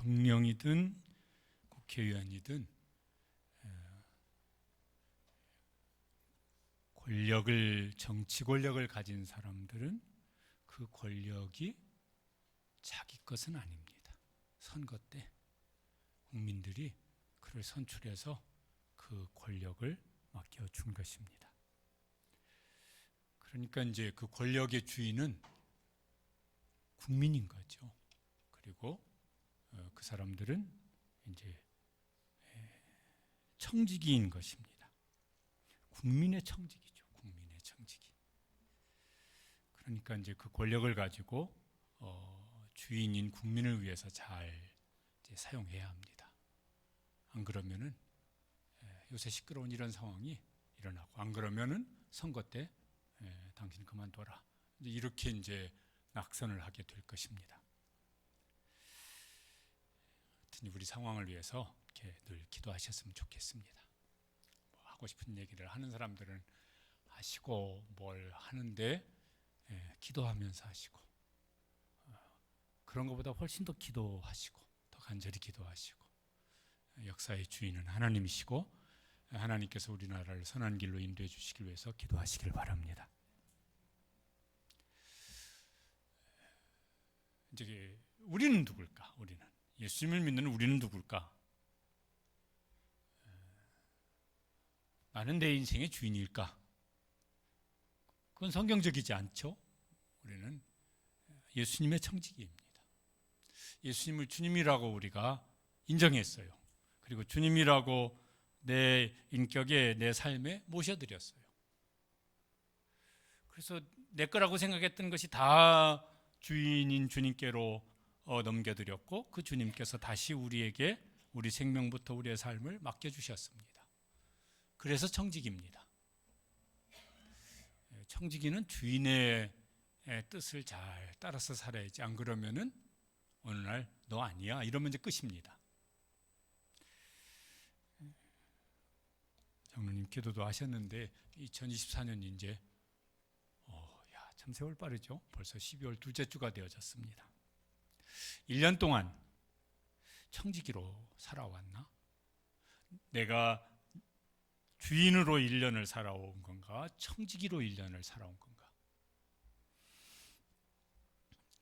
대통령이든 국회의원이든 정치 권력을 가진 사람들은 그 권력이 자기 것은 아닙니다. 선거 때 국민들이 그를 선출해서 그 권력을 맡겨준 것입니다. 그러니까 이제 그 권력의 주인은 국민인 거죠. 그리고 그 사람들은 이제 청지기인 것입니다. 국민의 청지기죠. 국민의 청지기. 그러니까 이제 그 권력을 가지고 주인인 국민을 위해서 잘 이제 사용해야 합니다. 안 그러면은 요새 시끄러운 이런 상황이 일어나고, 안 그러면은 선거 때 당신 그만둬라, 이렇게 이제 낙선을 하게 될 것입니다. 하여튼 우리 상황을 위해서 이렇게 늘 기도하셨으면 좋겠습니다. 뭐 하고 싶은 얘기를 하는 사람들은 하시고, 뭘 하는데 기도하면서 하시고, 그런 것보다 훨씬 더 기도하시고, 더 간절히 기도하시고, 역사의 주인은 하나님이시고 하나님께서 우리나라를 선한 길로 인도해 주시기 위해서 기도하시길 바랍니다. 이제 우리는 누굴까? 우리는 예수님을 믿는 우리는 누굴까? 나는 내 인생의 주인일까? 그건 성경적이지 않죠. 우리는 예수님의 청지기입니다. 예수님을 주님이라고 우리가 인정했어요. 그리고 주님이라고 내 인격에, 내 삶에 모셔드렸어요. 그래서 내 거라고 생각했던 것이 다 주인인 주님께로 넘겨드렸고, 그 주님께서 다시 우리에게 우리 생명부터 우리의 삶을 맡겨주셨습니다. 그래서 청지기입니다. 청지기는 주인의 뜻을 잘 따라서 살아야지, 안 그러면은 어느 날 너 아니야 이러면 이제 끝입니다. 장로님 기도도 하셨는데 2024년 이제 참 세월 빠르죠. 벌써 12월 둘째 주가 되어졌습니다. 1년 동안 청지기로 살아왔나? 내가 주인으로 1년을 살아온 건가? 청지기로 1년을 살아온 건가?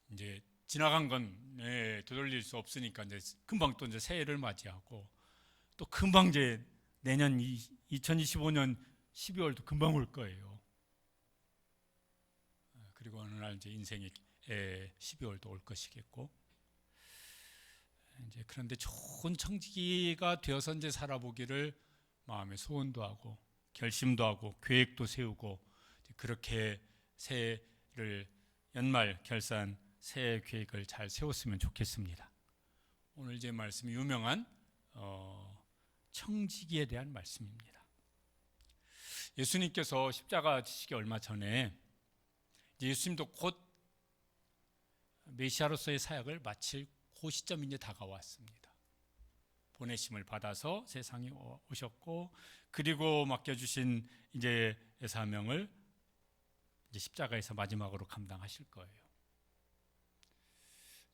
이제 지나간 건 되돌릴 수 없으니까 이제 금방 또 이제 새해를 맞이하고, 또 금방 이제 내년 2025년 12월도 금방 올 거예요. 그리고 어느 날 이제 인생의 12월도 올 것이겠고, 이제 그런데 좋은 청지기가 되어서 이제 살아보기를 마음에 소원도 하고 결심도 하고 계획도 세우고, 그렇게 새해를 연말 결산 새해 계획을 잘 세웠으면 좋겠습니다. 오늘 제 말씀이 유명한 청지기에 대한 말씀입니다. 예수님께서 십자가 지시기 얼마 전에 예수님도 곧 메시아로서의 사역을 마칠 그 시점이 이제 다가왔습니다. 보내심을 받아서 세상에 오셨고, 그리고 맡겨주신 이제 사명을 이제 십자가에서 마지막으로 감당하실 거예요.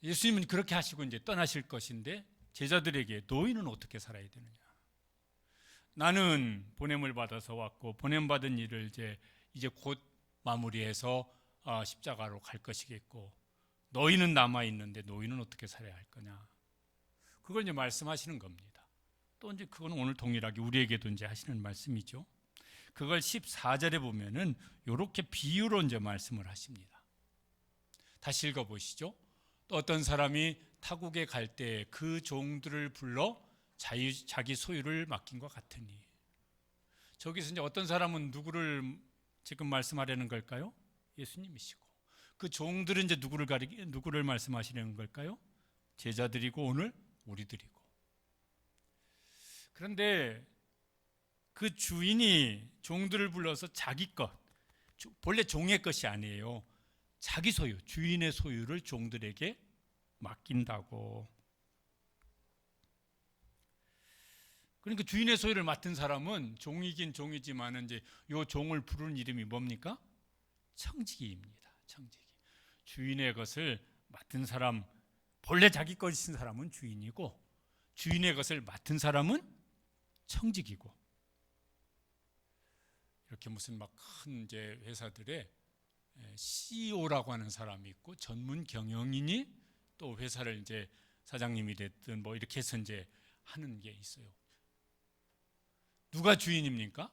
예수님은 그렇게 하시고 이제 떠나실 것인데, 제자들에게 너희는 어떻게 살아야 되느냐? 나는 보냄을 받아서 왔고, 보냄받은 일을 이제 곧 마무리해서 십자가로 갈 것이겠고, 너희는 남아 있는데 너희는 어떻게 살아야 할 거냐? 그걸 이제 말씀하시는 겁니다. 또 이제 그건 오늘 동일하게 우리에게도 이제 하시는 말씀이죠. 그걸 14절에 보면은 이렇게 비유로 이제 말씀을 하십니다. 다시 읽어보시죠. 또 어떤 사람이 타국에 갈 때 그 종들을 불러 자기 소유를 맡긴 것 같으니. 저기서 이제 어떤 사람은 누구를 지금 말씀하려는 걸까요? 예수님이시고, 그 종들은 이제 누구를 말씀하시려는 걸까요? 제자들이고 오늘 우리들이고. 그런데 그 주인이 종들을 불러서 자기 것, 본래 종의 것이 아니에요. 자기 소유, 주인의 소유를 종들에게 맡긴다고. 그러니까 주인의 소유를 맡은 사람은 종이긴 종이지만 이제 요 종을 부르는 이름이 뭡니까? 청지기입니다. 청지기. 주인의 것을 맡은 사람, 본래 자기 것인 사람은 주인이고 주인의 것을 맡은 사람은 청직이고, 이렇게 무슨 막 큰 이제 회사들의 CEO라고 하는 사람이 있고 전문 경영인이 또 회사를 이제 사장님이 됐든 뭐 이렇게 해서 이제 하는 게 있어요. 누가 주인입니까?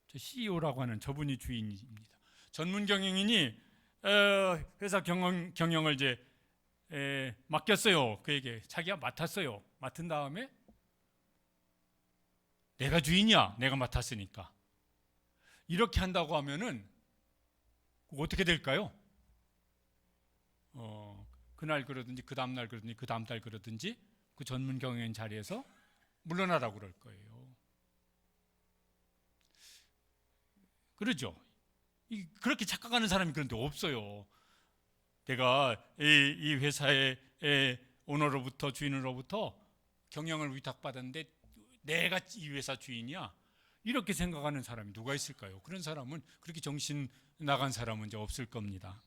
저 CEO라고 하는 저분이 주인입니다. 전문 경영인이 회사 경영을 이제 맡겼어요. 그에게 자기가 맡았어요. 맡은 다음에 내가 주인이야. 내가 맡았으니까. 이렇게 한다고 하면은 어떻게 될까요? 그날 그러든지 그 다음날 그러든지 그 다음 달 그러든지 그 전문 경영인 자리에서 물러나라고 그럴 거예요. 그러죠? 그렇게 착각하는 사람이 그런데 없어요. 내가 이 회사의 오너로부터, 주인으로부터 경영을 위탁받았는데 내가 이 회사 주인이야, 이렇게 생각하는 사람이 누가 있을까요? 그런 사람은, 그렇게 정신 나간 사람은 이제 없을 겁니다.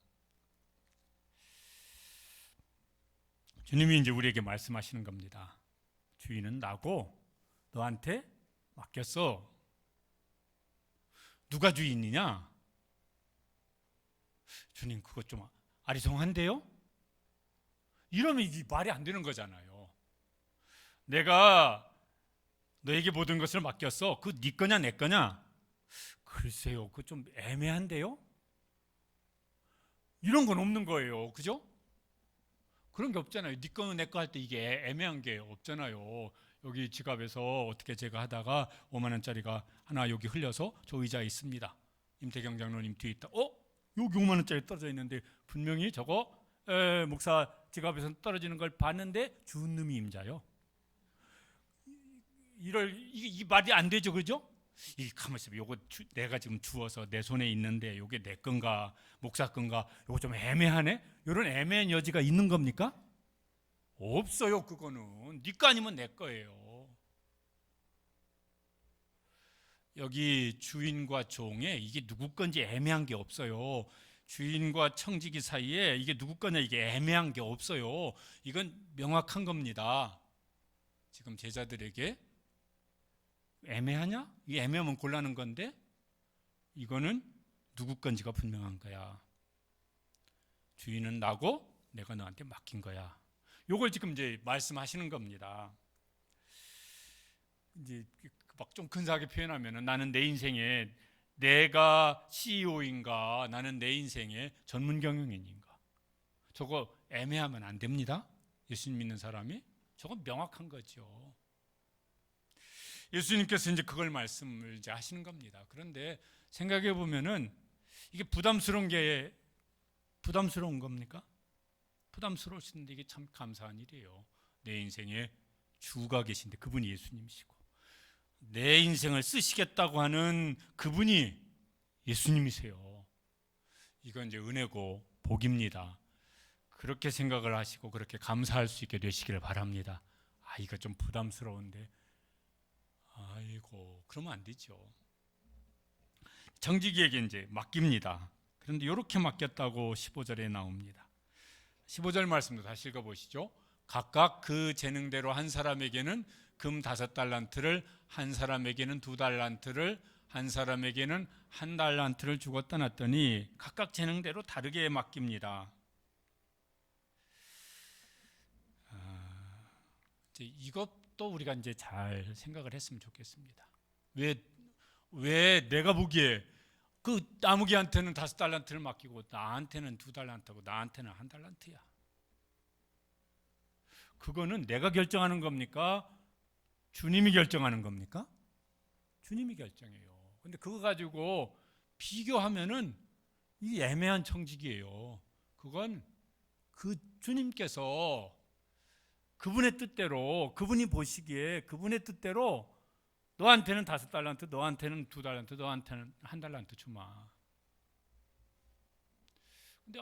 주님이 이제 우리에게 말씀하시는 겁니다. 주인은 나고 너한테 맡겼어. 누가 주인이냐? 주님, 그거 좀 아리송한데요? 이러면 이게 말이 안 되는 거잖아요. 내가 너에게 모든 것을 맡겼어. 그거 네 거냐 내 거냐? 글쎄요, 그거 좀 애매한데요? 이런 건 없는 거예요. 그죠? 그런 게 없잖아요. 네 거는 내 거 할 때 이게 애매한 게 없잖아요. 여기 지갑에서 어떻게 제가 하다가 5만 원짜리가 하나 여기 흘려서 저 의자에 있습니다. 임태경 장로님 뒤에 있다. 여기 5만 원짜리 떨어져 있는데 분명히 저거 목사 지갑에서 떨어지는 걸 봤는데 준 놈이 임자요. 이 말이 안 되죠, 그죠? 이 가만 있어. 요거 내가 지금 주워서 내 손에 있는데 요게 내 건가 목사 건가, 요거 좀 애매하네. 이런 애매한 여지가 있는 겁니까? 없어요. 그거는 네 거 아니면 내 거예요. 여기 주인과 종에 이게 누구 건지 애매한 게 없어요. 주인과 청지기 사이에 이게 누구 거냐 이게 애매한 게 없어요. 이건 명확한 겁니다. 지금 제자들에게 애매하냐? 이게 애매하면 곤란한 건데 이거는 누구 건지가 분명한 거야. 주인은 나고 내가 너한테 맡긴 거야. 요걸 지금 이제 말씀하시는 겁니다. 이제 막 좀 근사하게 표현하면은 나는 내 인생에 내가 CEO인가, 나는 내 인생의 전문 경영인인가. 저거 애매하면 안 됩니다. 예수님 믿는 사람이 저건 명확한 거죠. 예수님께서 이제 그걸 말씀을 이제 하시는 겁니다. 그런데 생각해 보면은 이게 부담스러운 겁니까? 부담스러울 수 있는데 이게 참 감사한 일이에요. 내 인생에 주가 계신데 그분이 예수님이시고 내 인생을 쓰시겠다고 하는 그분이 예수님이세요. 이건 이제 은혜고 복입니다. 그렇게 생각을 하시고 그렇게 감사할 수 있게 되시기를 바랍니다. 이거 좀 부담스러운데 아이고 그러면 안 되죠. 정직이에게 이제 맡깁니다. 그런데 이렇게 맡겼다고 15절에 나옵니다. 15절 말씀도 다시 읽어보시죠. 각각 그 재능대로 한 사람에게는 금 5달란트를, 한 사람에게는 2달란트를, 한 사람에게는 1달란트를 주고 떠났더니 각각 재능대로 다르게 맡깁니다. 이제 이것도 우리가 이제 잘 생각을 했으면 좋겠습니다. 왜 내가 보기에 그 나무기한테는 5달란트를 맡기고 나한테는 2달란트고 나한테는 1달란트야. 그거는 내가 결정하는 겁니까? 주님이 결정하는 겁니까? 주님이 결정해요. 근데 그거 가지고 비교하면은 이 애매한 청직이에요. 그건 그 주님께서 그분의 뜻대로, 그분이 보시기에 그분의 뜻대로 너한테는 5달란트, 너한테는 2달란트, 너한테는 1달란트 주마. 근데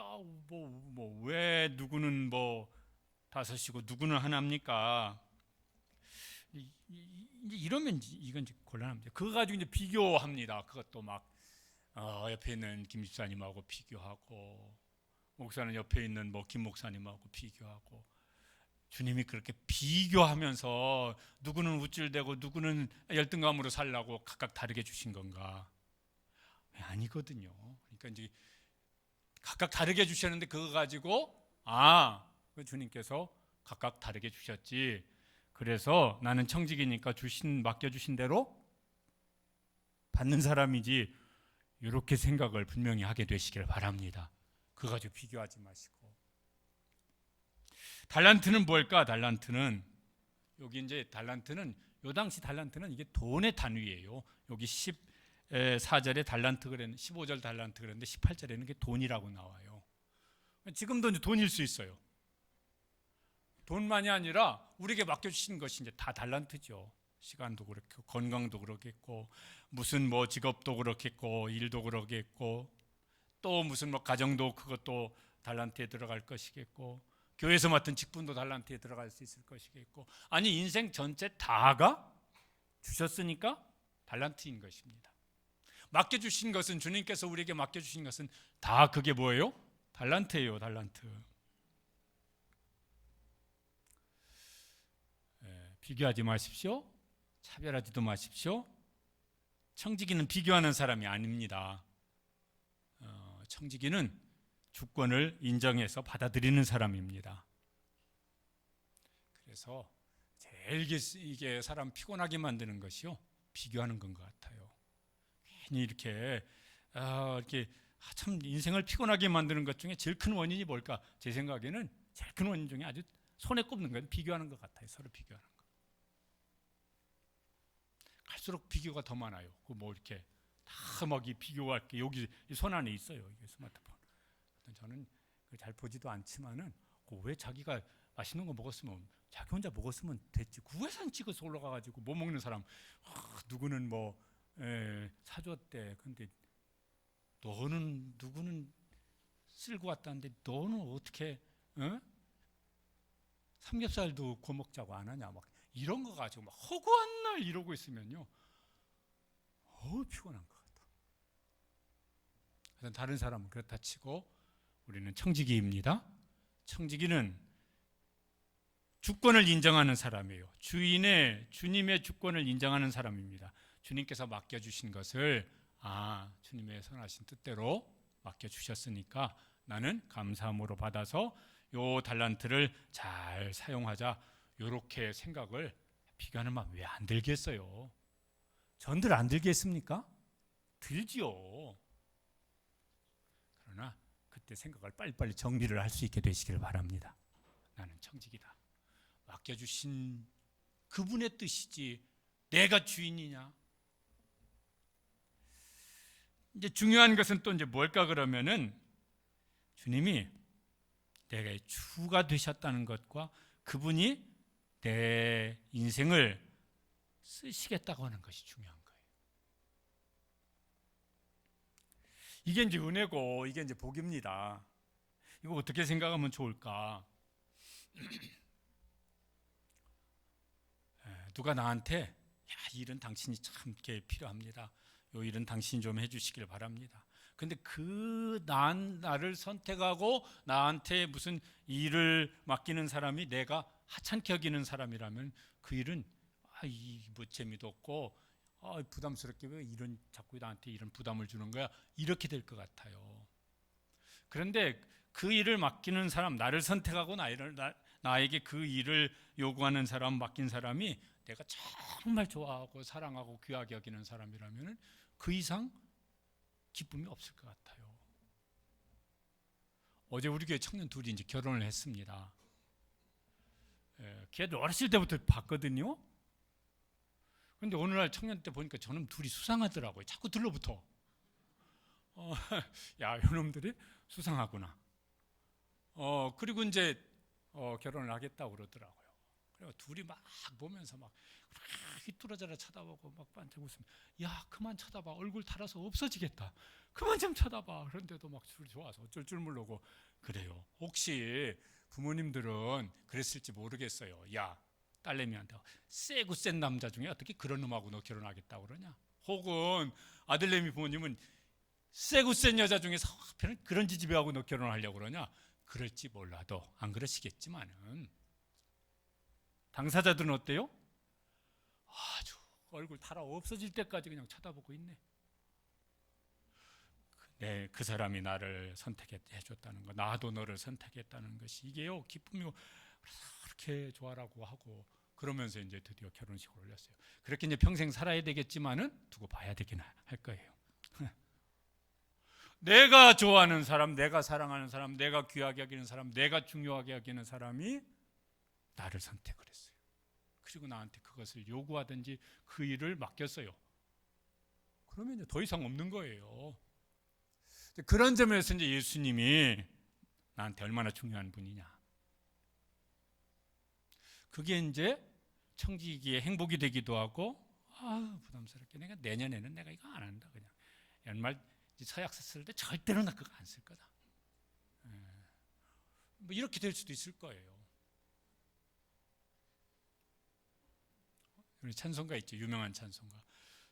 왜 누구는 5이고 누구는 하나입니까? 이제 이러면 이건 이제 곤란합니다. 그거 가지고 이제 비교합니다. 그것도 막 옆에 있는 김 집사님하고 비교하고 목사는 옆에 있는 뭐 김 목사님하고 비교하고, 주님이 그렇게 비교하면서 누구는 우쭐대고 누구는 열등감으로 살라고 각각 다르게 주신 건가? 아니거든요. 그러니까 이제 각각 다르게 주셨는데 그거 가지고 그 주님께서 각각 다르게 주셨지, 그래서 나는 청직이니까 맡겨주신 대로 받는 사람이지, 이렇게 생각을 분명히 하게 되시길 바랍니다. 그거 가지고 비교하지 마시고. 달란트는 뭘까? 달란트는, 여기 이제 달란트는, 요 당시 달란트는 이게 돈의 단위예요. 여기 14절에 달란트 그랬는데, 15절 달란트 그랬는데 18절에는 이게 돈이라고 나와요. 지금도 이제 돈일 수 있어요. 돈만이 아니라 우리에게 맡겨주신 것이 이제 다 달란트죠. 시간도 그렇고, 건강도 그렇겠고, 무슨 뭐 직업도 그렇겠고, 일도 그렇겠고, 또 무슨 뭐 가정도 그것도 달란트에 들어갈 것이겠고, 교회에서 맡은 직분도 달란트에 들어갈 수 있을 것이겠고, 아니 인생 전체 다가 주셨으니까 달란트인 것입니다. 맡겨주신 것은, 주님께서 우리에게 맡겨주신 것은 다 그게 뭐예요? 달란트예요. 달란트. 비교하지 마십시오. 차별하지도 마십시오. 청지기는 비교하는 사람이 아닙니다. 청지기는 주권을 인정해서 받아들이는 사람입니다. 그래서 제일 이게 사람 피곤하게 만드는 것이요, 비교하는 건 것 같아요. 괜히 이렇게 참 인생을 피곤하게 만드는 것 중에 제일 큰 원인이 뭘까? 제 생각에는 제일 큰 원인 중에 아주 손에 꼽는 건 비교하는 것 같아요. 서로 비교하는 거. 갈수록 비교가 더 많아요. 그 뭐 이렇게 다 막 이 비교할 게 여기 손 안에 있어요. 이게 스마트폰. 저는 잘 보지도 않지만은 왜 자기가 맛있는 거 먹었으면 자기 혼자 먹었으면 됐지. 구회선 찍어서 올라가가지고 못 먹는 사람, 누구는 뭐 사줬대. 근데 누구는 쓸고 왔다는데 너는 어떻게 삼겹살도 구워 먹자고 안 하냐? 막 이런 거 가지고 막 허구한 날 이러고 있으면요, 피곤한 것 같아. 그래서 다른 사람은 그렇다 치고 우리는 청지기입니다. 청지기는 주권을 인정하는 사람이에요. 주님의 주권을 인정하는 사람입니다. 주님께서 맡겨주신 것을 주님의 선하신 뜻대로 맡겨주셨으니까 나는 감사함으로 받아서 요 달란트를 잘 사용하자, 요렇게 생각을, 비교하는 마음 왜 안 들겠어요? 전들 안 들겠습니까? 들지요. 그러나 그때 생각을 빨리빨리 정리를 할 수 있게 되시길 바랍니다. 나는 청직이다. 맡겨주신 그분의 뜻이지 내가 주인이냐. 이제 중요한 것은 또 이제 뭘까 그러면은, 주님이 내가 주가 되셨다는 것과 그분이 내 인생을 쓰시겠다고 하는 것이 중요한 거예요. 이게 이제 은혜고 이게 이제 복입니다. 이거 어떻게 생각하면 좋을까? 누가 나한테 이 일은 당신이 참 이렇게 필요합니다. 요 일은 당신이 좀 해주시길 바랍니다. 근데 나를 선택하고 나한테 무슨 일을 맡기는 사람이 내가 하찮게 여기는 사람이라면 그 일은 뭐 재미도 없고 부담스럽게 왜 자꾸 나한테 이런 부담을 주는 거야, 이렇게 될 것 같아요. 그런데 그 일을 맡기는 사람, 나를 선택하고 나에게 그 일을 요구하는 사람, 맡긴 사람이 내가 정말 좋아하고 사랑하고 귀하게 여기는 사람이라면 그 이상 기쁨이 없을 것 같아요. 어제 우리 교회 청년 둘이 이제 결혼을 했습니다. 걔들 어렸을 때부터 봤거든요. 그런데 오늘날 청년 때 보니까 저는 둘이 수상하더라고요. 자꾸 들러붙어. 야, 이놈들이 수상하구나. 그리고 이제 결혼을 하겠다고 그러더라고요. 그리고 둘이 막 보면서 막 휘뚫어져라 쳐다보고 막 반짝 웃으면, 야 그만 쳐다봐, 얼굴 달아서 없어지겠다, 그만 좀 쳐다봐. 그런데도 막 둘이 좋아서 어쩔 줄 모르고 그래요. 혹시 부모님들은 그랬을지 모르겠어요. 야 딸내미한테 세고 센 남자 중에 어떻게 그런 놈하고 너 결혼하겠다고 그러냐. 혹은 아들내미 부모님은 세고 센 여자 중에서 그런 지지배하고 너 결혼하려고 그러냐? 그럴지 몰라도, 안 그러시겠지만은 당사자들은 어때요? 아주 얼굴 달아 없어질 때까지 그냥 쳐다보고 있네. 네, 그 사람이 나를 선택해줬다는 거, 나도 너를 선택했다는 것이 이게요 기쁨이고, 그렇게 좋아라고 하고, 그러면서 이제 드디어 결혼식을 올렸어요. 그렇게 이제 평생 살아야 되겠지만은 두고 봐야 되긴 할 거예요. 내가 좋아하는 사람, 내가 사랑하는 사람, 내가 귀하게 여기는 사람, 내가 중요하게 여기는 사람이 나를 선택을 했어요. 그리고 나한테 그것을 요구하든지 그 일을 맡겼어요. 그러면 이제 더 이상 없는 거예요. 그런 점에서 이제 예수님이 나한테 얼마나 중요한 분이냐. 그게 이제 청지기의 행복이 되기도 하고, 부담스럽게 내가 내년에는 내가 이거 안 한다. 그냥 연말 서약서 쓸 때 절대로 나 그거 안 쓸 거다. 뭐 이렇게 될 수도 있을 거예요. 우리 찬송가 있죠. 유명한 찬송가.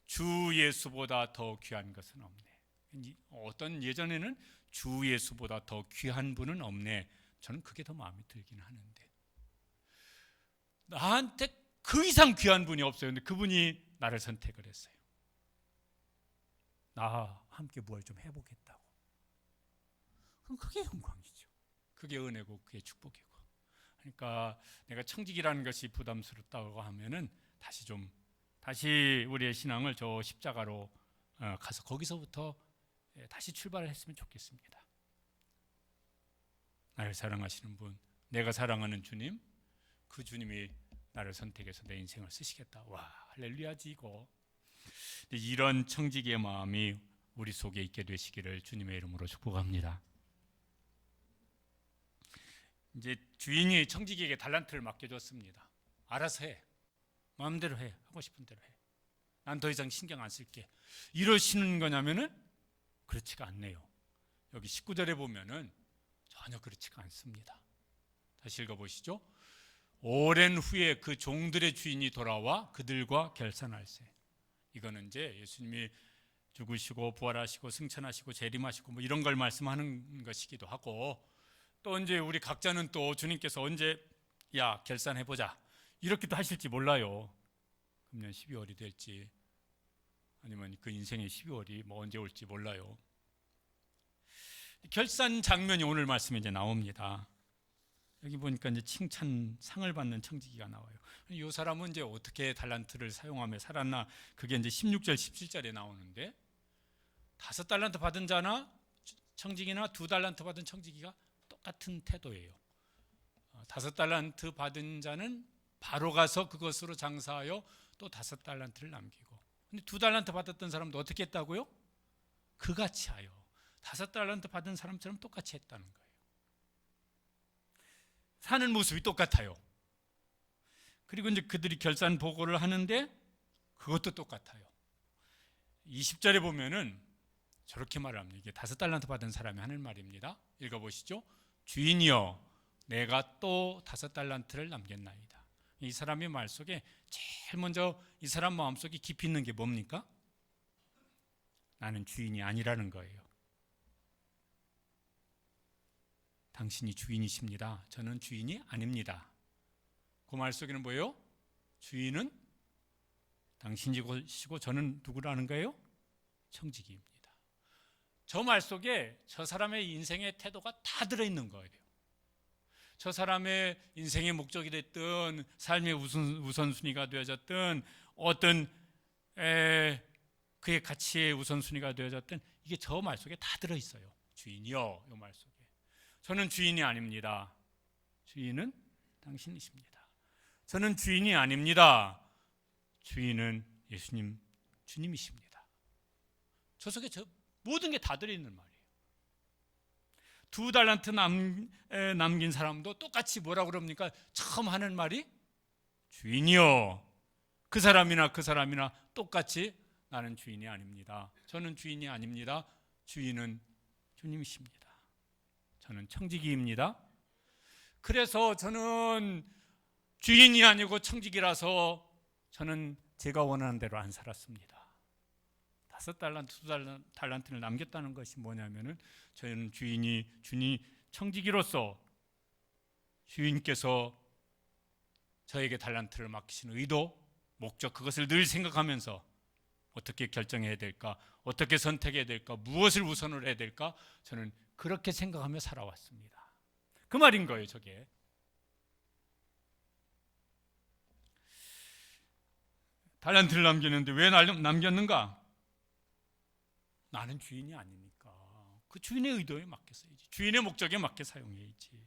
주 예수보다 더 귀한 것은 없네. 어떤 예전에는 주 예수보다 더 귀한 분은 없네. 저는 그게 더 마음에 들긴 하는데, 나한테 그 이상 귀한 분이 없어요. 근데 그분이 나를 선택을 했어요. 나와 함께 뭘 좀 해보겠다고. 그럼 그게 영광이죠. 그게 은혜고 그게 축복이고. 그러니까 내가 청직이라는 것이 부담스럽다고 하면은 다시 우리의 신앙을 저 십자가로 가서 거기서부터 다시 출발을 했으면 좋겠습니다. 나를 사랑하시는 분, 내가 사랑하는 주님, 그 주님이 나를 선택해서 내 인생을 쓰시겠다. 와, 할렐루야지 이거. 이런 청지기의 마음이 우리 속에 있게 되시기를 주님의 이름으로 축복합니다. 이제 주인이 청지기에게 달란트를 맡겨줬습니다. 알아서 해. 마음대로 해. 하고 싶은 대로 해. 난 더 이상 신경 안 쓸게. 이러시는 거냐면은 그렇지가 않네요. 여기 19절에 보면은 전혀 그렇지가 않습니다. 다시 읽어보시죠. 오랜 후에 그 종들의 주인이 돌아와 그들과 결산할세. 이거는 이제 예수님이 죽으시고 부활하시고 승천하시고 재림하시고 뭐 이런 걸 말씀하는 것이기도 하고, 또 이제 우리 각자는 또 주님께서 언제 야 결산해보자 이렇게도 하실지 몰라요. 금년 12월이 될지 아니면 그 인생의 12월이 뭐 언제 올지 몰라요. 결산 장면이 오늘 말씀에 이제 나옵니다. 여기 보니까 이제 칭찬상을 받는 청지기가 나와요. 이 사람은 이제 어떻게 달란트를 사용하며 살았나, 그게 이제 16절 17절에 나오는데, 5달란트 받은 자나 청지기나 2달란트 받은 청지기가 똑같은 태도예요. 5달란트 받은 자는 바로 가서 그것으로 장사하여 또 5달란트를 남기고, 근데 2달란트 받았던 사람도 어떻게 했다고요? 그같이 하여 5달란트 받은 사람처럼 똑같이 했다는 거예요. 사는 모습이 똑같아요. 그리고 이제 그들이 결산 보고를 하는데 그것도 똑같아요. 20절에 보면은 저렇게 말을 합니다. 이게 5달란트 받은 사람이 하는 말입니다. 읽어보시죠. 주인이여, 내가 또 5달란트를 남겼나이다. 이 사람의 말 속에 제일 먼저 이 사람 마음속에 깊이 있는 게 뭡니까? 나는 주인이 아니라는 거예요. 당신이 주인이십니다. 저는 주인이 아닙니다. 그 말 속에는 뭐예요? 주인은 당신이시고 저는 누구라는 거예요? 청지기입니다. 저 말 속에 저 사람의 인생의 태도가 다 들어있는 거예요. 저 사람의 인생의 목적이 됐든 삶의 우선순위가 되어졌든 어떤 그의 가치의 우선순위가 되어졌든 이게 저 말 속에 다 들어있어요. 주인이요, 이 말 속에. 저는 주인이 아닙니다. 주인은 당신이십니다. 저는 주인이 아닙니다. 주인은 예수님, 주님이십니다. 저 속에 모든 게 다 들어있는 말이에요. 2달란트 남긴 사람도 똑같이 뭐라고 그럽니까? 처음 하는 말이 주인이요. 그 사람이나 똑같이 나는 주인이 아닙니다. 저는 주인이 아닙니다. 주인은 주님이십니다. 저는 청지기입니다. 그래서 저는 주인이 아니고 청지기라서 저는 제가 원하는 대로 안 살았습니다. 5달란트, 2달란트를 남겼다는 것이 뭐냐면은 저는 주인이 청지기로서 주인께서 저에게 달란트를 맡기신 의도, 목적, 그것을 늘 생각하면서 어떻게 결정해야 될까, 어떻게 선택해야 될까, 무엇을 우선으로 해야 될까, 저는 그렇게 생각하며 살아왔습니다. 그 말인 거예요. 저게 달란트를 남겼는데 왜 남겼는가? 나는 주인이 아니니까 그 주인의 의도에 맡겨 써야지, 주인의 목적에 맡겨 사용해야지.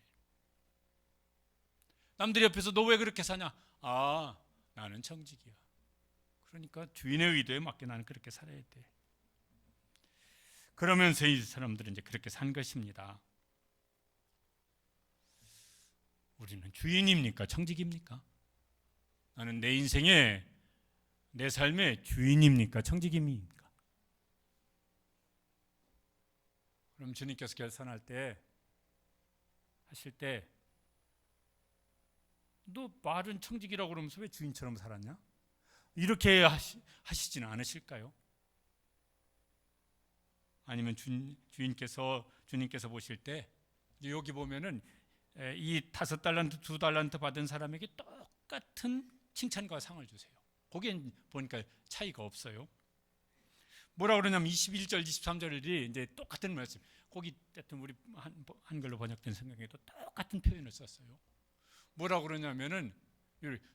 남들 옆에서 너 왜 그렇게 사냐? 아, 나는 청직이야. 그러니까 주인의 의도에 맡겨 나는 그렇게 살아야 돼. 그러면서 이 사람들은 이제 그렇게 산 것입니다. 우리는 주인입니까? 청직입니까? 나는 내 인생에, 내 삶의 주인입니까? 청직입니까? 그럼 주님께서 결산할 때, 하실 때, 너 말은 청직이라고 그러면서 왜 주인처럼 살았냐? 이렇게 하시지는 않으실까요? 아니면 주님께서 보실 때, 여기 보면은 이 5달란트, 2달란트 받은 사람에게 똑같은 칭찬과 상을 주세요. 거기엔 보니까 차이가 없어요. 뭐라 그러냐면 21절, 23절이 이제 똑같은 말씀. 거기 우리 한글로 번역된 성경에도 똑같은 표현을 썼어요. 뭐라 그러냐면은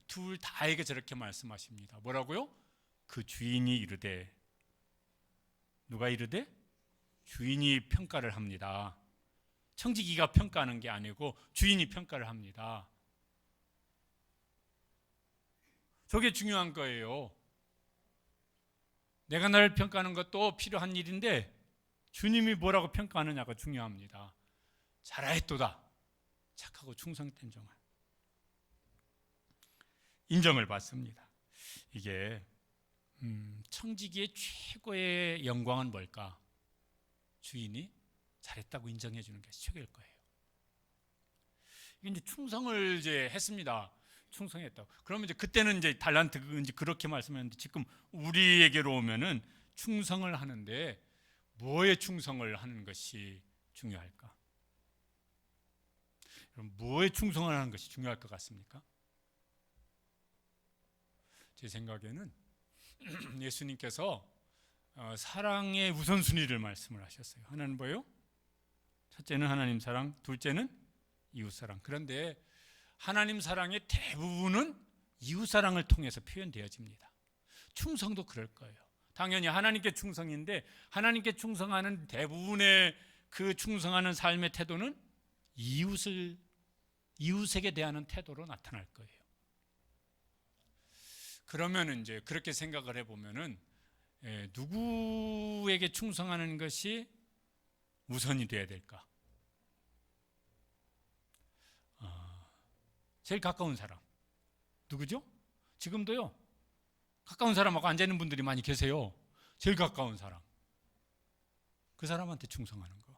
둘 다에게 저렇게 말씀하십니다. 뭐라고요? 그 주인이 이르되, 누가 이르되? 주인이 평가를 합니다. 청지기가 평가하는 게 아니고 주인이 평가를 합니다. 저게 중요한 거예요. 내가 나를 평가하는 것도 필요한 일인데 주님이 뭐라고 평가하느냐가 중요합니다. 잘하였도다. 착하고 충성된 종아. 인정을 받습니다. 이게 청지기의 최고의 영광은 뭘까? 주인이 잘했다고 인정해 주는 것이 최고일 거예요. 이제 충성을 이제 했습니다. 충성했다고. 그러면 이제 그때는 이제 달란트 이제 그렇게 말씀했는데, 지금 우리에게로 오면은 충성을 하는데 뭐에 충성을 하는 것이 중요할까? 그럼 뭐에 충성을 하는 것이 중요할 것 같습니까? 제 생각에는 예수님께서 사랑의 우선순위를 말씀을 하셨어요. 하나는 뭐예요? 첫째는 하나님 사랑, 둘째는 이웃 사랑. 그런데 하나님 사랑의 대부분은 이웃 사랑을 통해서 표현되어집니다. 충성도 그럴 거예요. 당연히 하나님께 충성인데, 하나님께 충성하는 대부분의 그 충성하는 삶의 태도는 이웃에게 대하는 태도로 나타날 거예요. 그러면 이제 그렇게 생각을 해보면은 누구에게 충성하는 것이 우선이 돼야 될까? 제일 가까운 사람 누구죠? 지금도요, 가까운 사람하고 앉아있는 분들이 많이 계세요. 제일 가까운 사람, 그 사람한테 충성하는 거.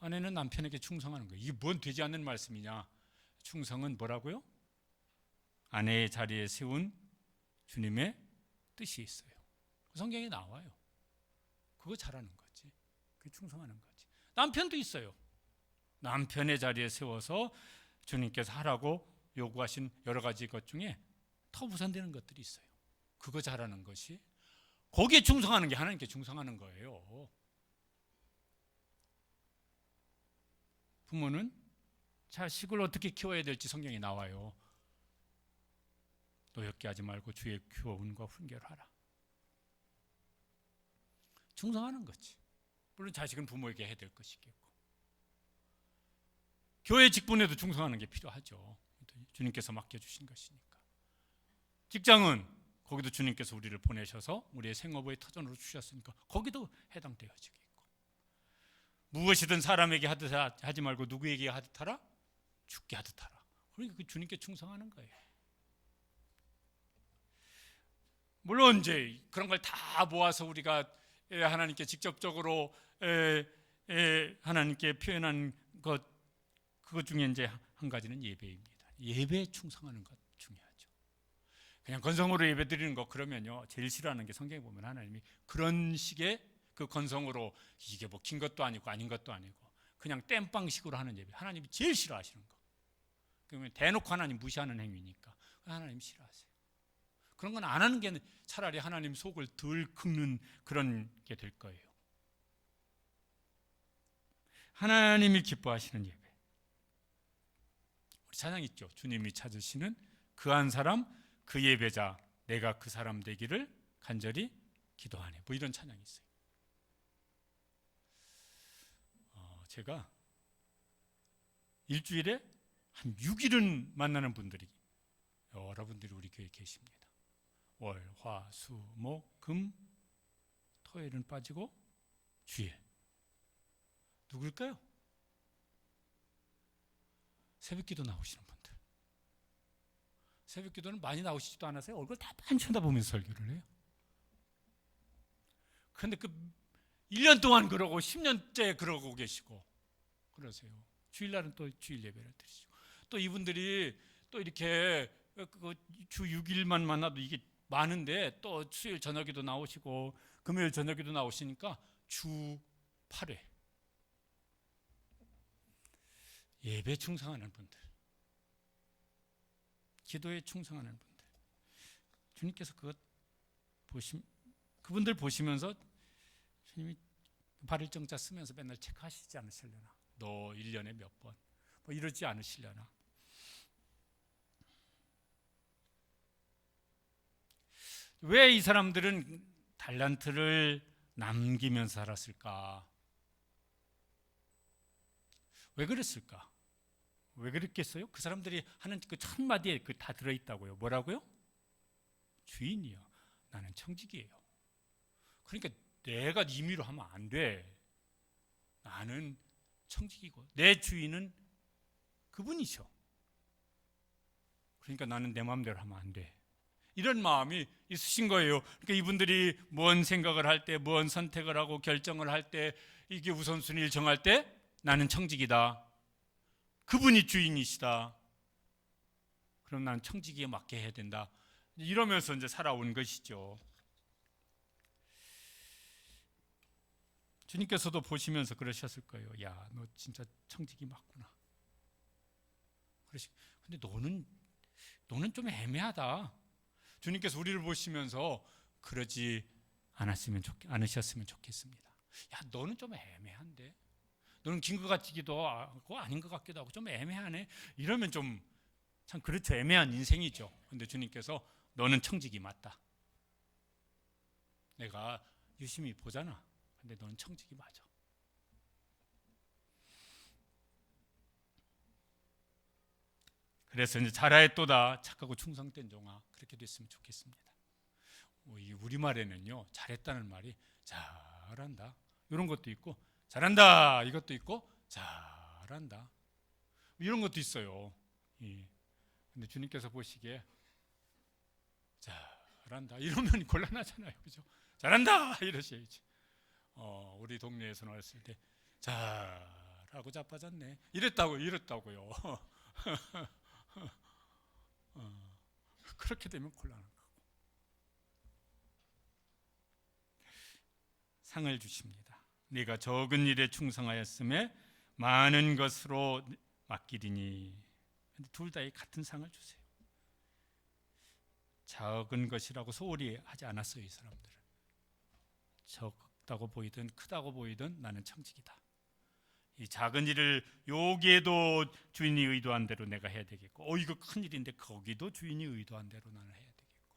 아내는 남편에게 충성하는 거. 이게 뭔 되지 않는 말씀이냐? 충성은 뭐라고요? 아내의 자리에 세운 주님의 뜻이 있어요. 성경에 나와요. 그거 잘하는 거지. 그게 충성하는 거지. 남편도 있어요. 남편의 자리에 세워서 주님께서 하라고 요구하신 여러 가지 것 중에 더 우선되는 것들이 있어요. 그거 잘하는 것이, 거기에 충성하는 게 하나님께 충성하는 거예요. 부모는 자식을 어떻게 키워야 될지 성경에 나와요. 노엽게 하지 말고 주의 교훈과 훈계를 하라. 충성하는 거지. 물론 자식은 부모에게 해야 될 것이겠고, 교회 직분에도 충성하는 게 필요하죠. 주님께서 맡겨주신 것이니까. 직장은 거기도 주님께서 우리를 보내셔서 우리의 생업의 터전으로 주셨으니까 거기도 해당되어지겠고, 무엇이든 사람에게 하지 말고 누구에게 하듯 하라? 주께 하듯 하라. 그러니까 그 주님께 충성하는 거예요. 물론 이제 그런 걸 다 모아서 우리가 하나님께 직접적으로 하나님께 표현한 것, 그것 중에 이제 한 가지는 예배입니다. 예배에 충성하는 것 중요하죠. 그냥 건성으로 예배드리는 거 그러면요 제일 싫어하는 게 성경에 보면 하나님이 그런 식의 그 건성으로 이게 뭐 긴 것도 아니고 아닌 것도 아니고 그냥 땜빵식으로 하는 예배 하나님이 제일 싫어하시는 거. 그러면 대놓고 하나님 무시하는 행위니까 하나님 싫어하세요. 그런 건 안 하는 게 차라리 하나님 속을 덜 긁는 그런 게 될 거예요. 하나님이 기뻐하시는 예배. 우리 찬양 있죠. 주님이 찾으시는 그 한 사람 그 예배자 내가 그 사람 되기를 간절히 기도하네. 뭐 이런 찬양이 있어요. 제가 일주일에 한 6일은 만나는 분들이 여러분들이 우리 교회에 계십니다. 월, 화, 수, 목, 금, 토요일은 빠지고 주일. 누굴까요? 새벽기도 나오시는 분들. 새벽기도는 많이 나오시지도 않아서요. 얼굴 다 빤히 쳐다보면서 설교를 해요. 그런데 그 1년 동안 그러고 10년째 그러고 계시고 그러세요. 주일날은 또 주일 예배를 드리시고 또 이분들이 또 이렇게 주 6일만 만나도 이게 많은데 또 수요일 저녁에도 나오시고 금요일 저녁에도 나오시니까 주 8회 예배 충성하는 분들, 기도에 충성하는 분들, 주님께서 그분들 보시면서 주님이 발일정자 쓰면서 맨날 체크하시지 않으시려나? 너 1년에 몇 번? 뭐 이러지 않으시려나? 왜 이 사람들은 달란트를 남기면서 살았을까? 왜 그랬을까? 왜 그랬겠어요? 그 사람들이 하는 그 첫 마디에 그 다 들어있다고요. 뭐라고요? 주인이요. 나는 청직이에요. 그러니까 내가 임의로 하면 안 돼. 나는 청직이고 내 주인은 그분이셔. 그러니까 나는 내 마음대로 하면 안 돼. 이런 마음이 있으신 거예요. 그러니까 이분들이 뭔 생각을 할 때, 뭔 선택을 하고 결정을 할 때, 이게 우선순위를 정할 때 나는 청직이다. 그분이 주인이시다. 그럼 나는 청지기에 맞게 해야 된다. 이러면서 이제 살아온 것이죠. 주님께서도 보시면서 그러셨을 거예요. 야, 너 진짜 청지기 맞구나. 근데 너는 좀 애매하다. 주님께서 우리를 보시면서 그러지 않으셨으면 좋겠습니다. 야, 너는 좀 애매한데. 너는 긴 것 같기도 하고 아닌 것 같기도 하고 좀 애매하네. 이러면 좀 참 그렇죠. 애매한 인생이죠. 근데 주님께서 너는 청직이 맞다. 내가 유심히 보잖아. 근데 너는 청직이 맞아. 그래서 이제 잘하였도다 착하고 충성된 종아 그렇게 됐으면 좋겠습니다. 이 우리말에는요 잘했다는 말이 잘한다 이런 것도 있고 잘한다 이것도 있고 잘한다 이런 것도 있어요. 근데 주님께서 보시기에 잘한다 이러면 곤란하잖아요. 그죠? 잘한다 이러셔야지. 우리 동네에서는 어렸을 때 잘하고 자빠졌네 이랬다고요. 그렇게 되면 곤란한 거고. 상을 주십니다. 네가 적은 일에 충성하였음에 많은 것으로 맡기리니. 근데 둘 다 같은 상을 주세요. 작은 것이라고 소홀히 하지 않았어요. 이 사람들은 적다고 보이든 크다고 보이든 나는 청직이다. 이 작은 일을 여기에도 주인이 의도한 대로 내가 해야 되겠고 이거 큰 일인데 거기도 주인이 의도한 대로 나는 해야 되겠고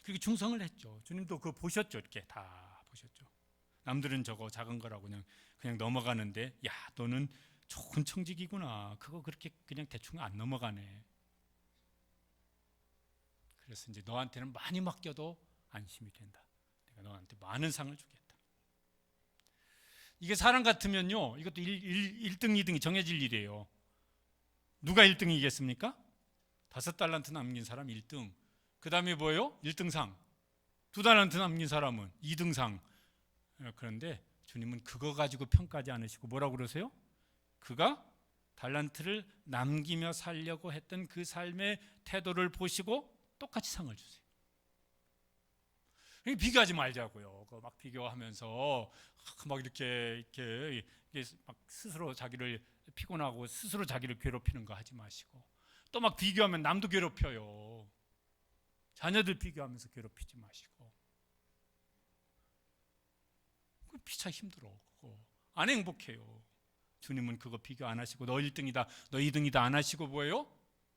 그렇게 충성을 했죠. 주님도 그거 보셨죠. 이렇게 다 보셨죠. 남들은 저거 작은 거라고 그냥 넘어가는데 야 너는 좋은 청직이구나. 그거 그렇게 그냥 대충 안 넘어가네. 그래서 이제 너한테는 많이 맡겨도 안심이 된다. 내가 너한테 많은 상을 주겠다. 이게 사람 같으면요 이것도 1등 2등이 정해질 일이에요. 누가 1등이겠습니까? 5달란트 남긴 사람 1등. 그 다음에 뭐예요? 1등상. 2달란트 남긴 사람은 2등상. 그런데 주님은 그거 가지고 평가하지 않으시고 뭐라고 그러세요? 그가 달란트를 남기며 살려고 했던 그 삶의 태도를 보시고 똑같이 상을 주세요. 비교하지 말자고요. 막 비교하면서 막 이렇게 막 스스로 자기를 피곤하고 스스로 자기를 괴롭히는 거 하지 마시고, 또 막 비교하면 남도 괴롭혀요. 자녀들 비교하면서 괴롭히지 마시고. 피차 힘들어. 그거 안 행복해요. 주님은 그거 비교 안 하시고 너 1등이다, 너 2등이다 안 하시고 뭐예요?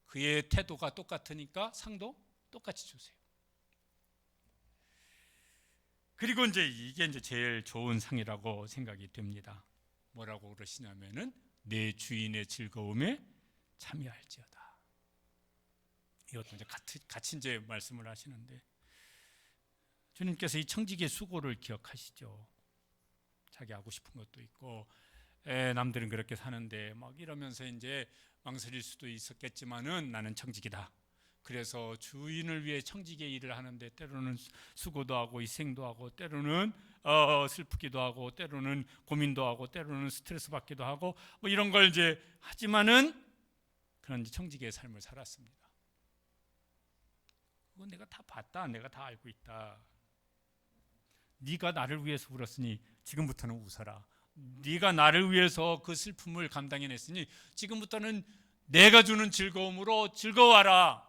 그의 태도가 똑같으니까 상도 똑같이 주세요. 그리고 이게 제일 좋은 상이라고 생각이 됩니다. 뭐라고 그러시냐면은 내 주인의 즐거움에 참여할지어다. 이것도 같이 말씀을 하시는데, 주님께서 이 청지기의 수고를 기억하시죠. 자기 하고 싶은 것도 있고, 남들은 그렇게 사는데 막 이러면서 망설일 수도 있었겠지만은 나는 청지기다. 그래서 주인을 위해 청지기의 일을 하는데 때로는 수고도 하고 희생도 하고 때로는 슬프기도 하고 때로는 고민도 하고 때로는 스트레스 받기도 하고 뭐 이런 걸 하지만은 그런 청지기의 삶을 살았습니다. 그건 내가 다 봤다. 내가 다 알고 있다. 네가 나를 위해서 울었으니 지금부터는 웃어라. 네가 나를 위해서 그 슬픔을 감당해냈으니 지금부터는 내가 주는 즐거움으로 즐거워하라.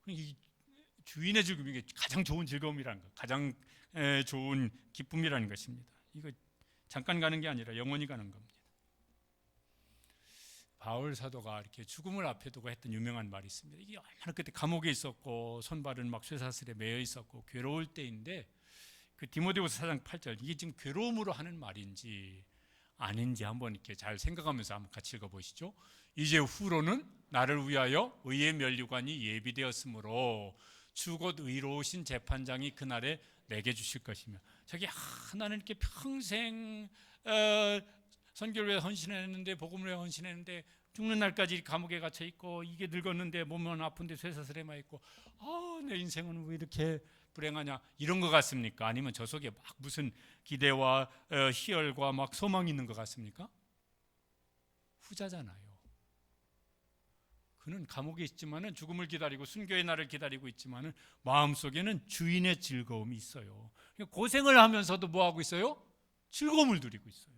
이 주인의 즐거움이 가장 좋은 즐거움이라는 것, 가장 좋은 기쁨이라는 것입니다. 이거 잠깐 가는 게 아니라 영원히 가는 겁니다. 바울 사도가 이렇게 죽음을 앞에 두고 했던 유명한 말이 있습니다. 이게 얼마나 그때 감옥에 있었고 손발은 막 쇠사슬에 매여 있었고 괴로울 때인데, 그 디모데후서 4장 8절, 이게 지금 괴로움으로 하는 말인지 아닌지 한번 이렇게 잘 생각하면서 한번 같이 읽어보시죠. 이제 후로는 나를 위하여 의의 면류관이 예비되었으므로 주 곧 의로우신 재판장이 그날에 내게 주실 것이며, 자기 나는 이렇게 평생 선교를 위해 헌신했는데, 복음을 위해 헌신했는데 죽는 날까지 감옥에 갇혀 있고 이게 늙었는데 몸은 아픈데 쇠사슬에 막 있고 내 인생은 왜 이렇게 불행하냐, 이런 것 같습니까? 아니면 저 속에 막 무슨 기대와 희열과 막 소망이 있는 것 같습니까? 후자잖아요. 그는 감옥에 있지만은 죽음을 기다리고 순교의 날을 기다리고 있지만은 마음속에는 주인의 즐거움이 있어요. 고생을 하면서도 뭐 하고 있어요? 즐거움을 누리고 있어요.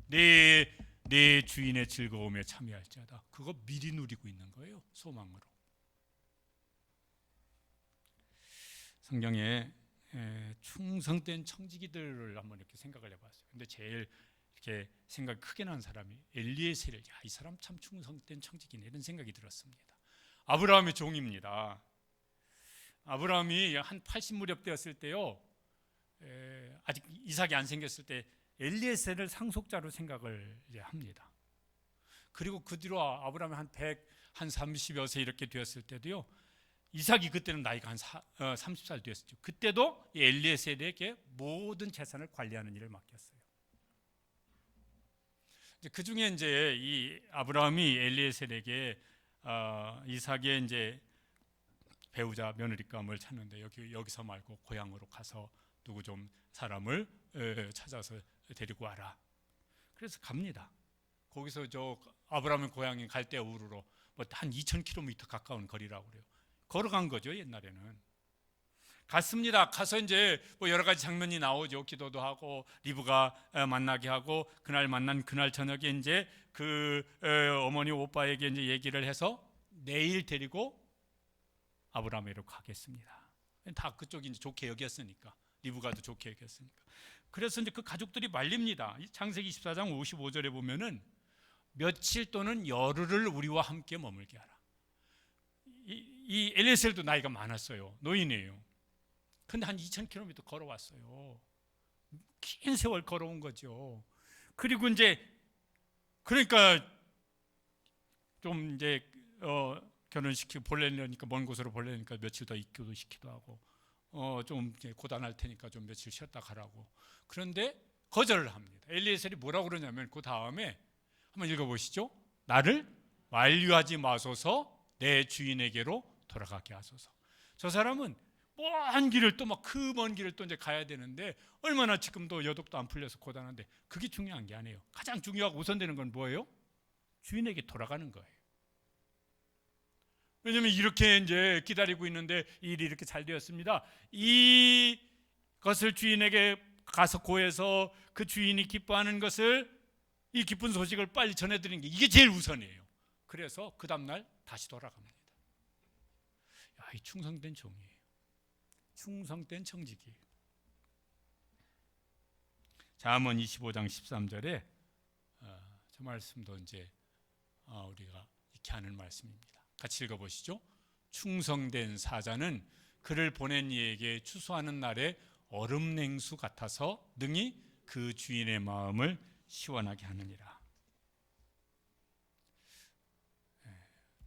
내 주인의 즐거움에 참여할지어다. 그거 미리 누리고 있는 거예요. 소망으로. 성경에 충성된 청지기들을 한번 이렇게 생각을 해봤어요. 근데 제일 이렇게 생각 크게 난 사람이 엘리에셀을, 이 사람 참 충성된 청지기네, 이런 생각이 들었습니다. 아브라함의 종입니다. 아브라함이 한 80무렵 되었을 때요, 아직 이삭이 안 생겼을 때 엘리에셀을 상속자로 생각을 합니다. 그리고 그 뒤로 아브라함이 한 30여 세 이렇게 되었을 때도요, 이삭이 그때는 나이가 한 30살 되었죠. 그때도 엘리에셀에게 모든 재산을 관리하는 일을 맡겼어요. 그 중에 이 아브라함이 엘리에셀에게 이삭의 배우자 며느리감을 찾는데, 여기서 말고 고향으로 가서 누구 좀 사람을 찾아서 데리고 와라. 그래서 갑니다. 거기서 아브라함의 고향인 갈대 우르로 한 2,000km 가까운 거리라고 그래요. 걸어간 거죠, 옛날에는. 갔습니다. 가서 여러 가지 장면이 나오죠. 기도도 하고 리브가 만나게 하고, 그날 만난 그날 저녁에 그 어머니 오빠에게 얘기를 해서 내일 데리고 아브라함으로 가겠습니다. 다 그쪽이 좋게 여겼으니까, 리브가도 좋게 여겼으니까. 그래서 그 가족들이 말립니다. 창세기 24장 55절에 보면은 며칠 또는 열흘을 우리와 함께 머물게 하라. 이 엘리에셀도 나이가 많았어요. 노인이에요. 근데 한 2,000km 걸어왔어요. 긴 세월 걸어온 거죠. 그리고 그러니까 좀 결혼시키고 보내려니까, 먼 곳으로 보내려니까 며칠 더 있기도 시키도 하고, 좀 고단할 테니까 좀 며칠 쉬었다 가라고. 그런데 거절을 합니다. 엘리에셀이 뭐라고 그러냐면, 그 다음에 한번 읽어보시죠. 나를 만류하지 마소서, 내 주인에게로 돌아가게 하소서. 저 사람은 먼 길을 또 막 그 먼 길을 또 이제 가야 되는데 얼마나 지금도 여독도 안 풀려서 고단한데 그게 중요한 게 아니에요. 가장 중요하고 우선되는 건 뭐예요? 주인에게 돌아가는 거예요. 왜냐하면 이렇게 이제 기다리고 있는데 일이 이렇게 잘 되었습니다. 이것을 주인에게 가서 고해서 그 주인이 기뻐하는 것을, 이 기쁜 소식을 빨리 전해드리는 게 이게 제일 우선이에요. 그래서 그 다음날 다시 돌아갑니다. 야, 이 충성된 종이에요. 충성된 청지기예요. 잠언 25장 13절에 저 말씀도 이제 우리가 이렇게 하는 말씀입니다. 같이 읽어보시죠. 충성된 사자는 그를 보낸 이에게 추수하는 날에 얼음 냉수 같아서 능히 그 주인의 마음을 시원하게 하느니라.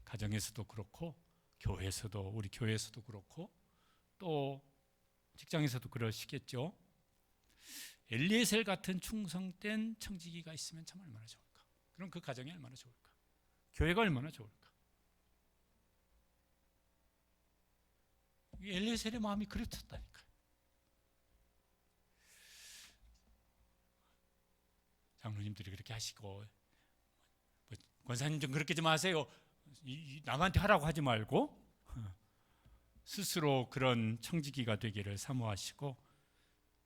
가정에서도 그렇고 교회에서도, 우리 교회에서도 그렇고 또 직장에서도 그러시겠죠. 엘리에셀 같은 충성된 청지기가 있으면 참 얼마나 좋을까. 그럼 그 가정이 얼마나 좋을까. 교회가 얼마나 좋을까. 엘리에셀의 마음이 그렇다니까요. 장로님들이 그렇게 하시고 권사님 좀 그렇게 좀 하세요. 남한테 하라고 하지 말고 스스로 그런 청지기가 되기를 사모하시고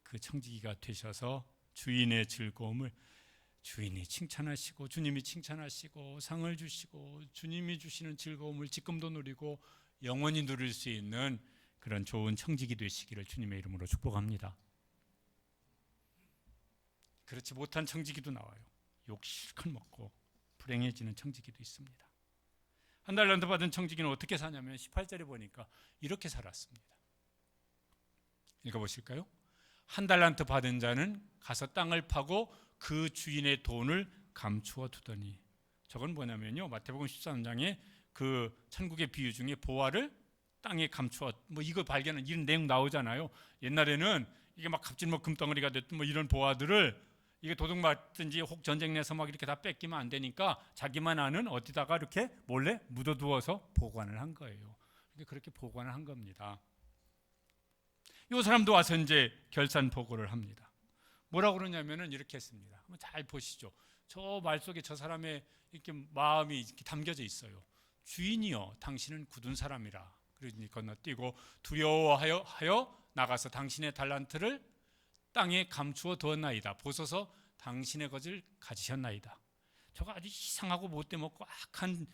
그 청지기가 되셔서 주인의 즐거움을 주인이 칭찬하시고 주님이 칭찬하시고 상을 주시고 주님이 주시는 즐거움을 지금도 누리고 영원히 누릴 수 있는 그런 좋은 청지기 되시기를 주님의 이름으로 축복합니다. 그렇지 못한 청지기도 나와요. 욕 실컷 먹고 불행해지는 청지기도 있습니다. 한 달란트 받은 청지기는 어떻게 사냐면 18절에 보니까 이렇게 살았습니다. 읽어보실까요? 한 달란트 받은 자는 가서 땅을 파고 그 주인의 돈을 감추어 두더니, 저건 뭐냐면요, 마태복음 13장에 그 천국의 비유 중에 보화를 땅에 감추어 이거 발견한 이런 내용 나오잖아요. 옛날에는 이게 막 갑질 금덩어리가 됐든 이런 보화들을 이게 도둑 맞든지 혹 전쟁 내서 막 이렇게 다 뺏기면 안 되니까 자기만 아는 어디다가 이렇게 몰래 묻어두어서 보관을 한 거예요. 그렇게 보관을 한 겁니다. 이 사람도 와서 이제 결산 보고를 합니다. 뭐라고 그러냐면은 이렇게 했습니다. 한번 잘 보시죠. 저 말 속에 저 사람의 이렇게 마음이 이렇게 담겨져 있어요. 주인이여, 당신은 굳은 사람이라. 그러니 건너뛰고 두려워하여 나가서 당신의 달란트를 땅에 감추어 두었나이다. 보소서 당신의 것을 가지셨나이다. 저거 아주 이상하고 못돼 먹고 악한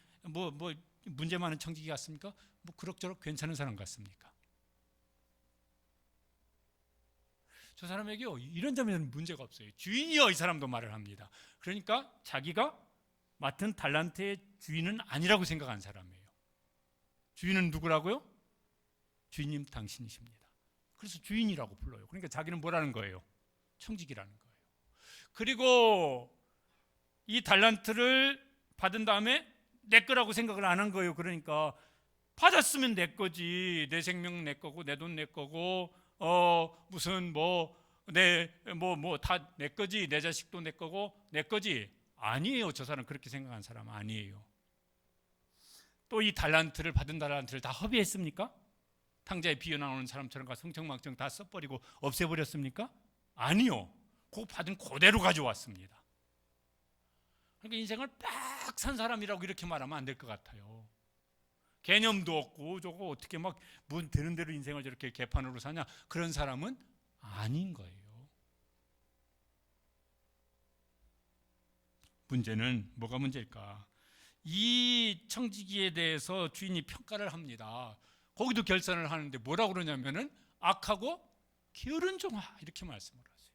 문제 많은 청지기 같습니까? 그럭저럭 괜찮은 사람 같습니까? 저 사람에게 이런 점에는 문제가 없어요. 주인이여, 이 사람도 말을 합니다. 그러니까 자기가 맡은 달란트의 주인은 아니라고 생각한 사람이에요. 주인은 누구라고요? 주인님 당신이십니다. 그래서 주인이라고 불러요. 그러니까 자기는 뭐라는 거예요? 청지기라는 거예요. 그리고 이 달란트를 받은 다음에 내 거라고 생각을 안 한 거예요. 그러니까 받았으면 내 거지. 내 생명 내 거고 내 돈 내 거고 무슨 다 내 거지. 내 자식도 내 거고 내 거지. 아니에요. 저 사람 그렇게 생각한 사람 아니에요. 또 이 달란트를 받은 달란트를 다 허비했습니까? 탕자에 비어 나오는 사람처럼 성청망청 다 써버리고 없애버렸습니까? 아니요. 그 받은 그대로 가져왔습니다. 그러니까 인생을 빡 산 사람이라고 이렇게 말하면 안 될 것 같아요. 개념도 없고 저거 어떻게 막 되는 대로 인생을 저렇게 개판으로 사냐, 그런 사람은 아닌 거예요. 문제는 뭐가 문제일까? 이 청지기에 대해서 주인이 평가를 합니다. 거기도 결산을 하는데 뭐라고 그러냐면은 악하고 게으른 종아, 이렇게 말씀을 하세요.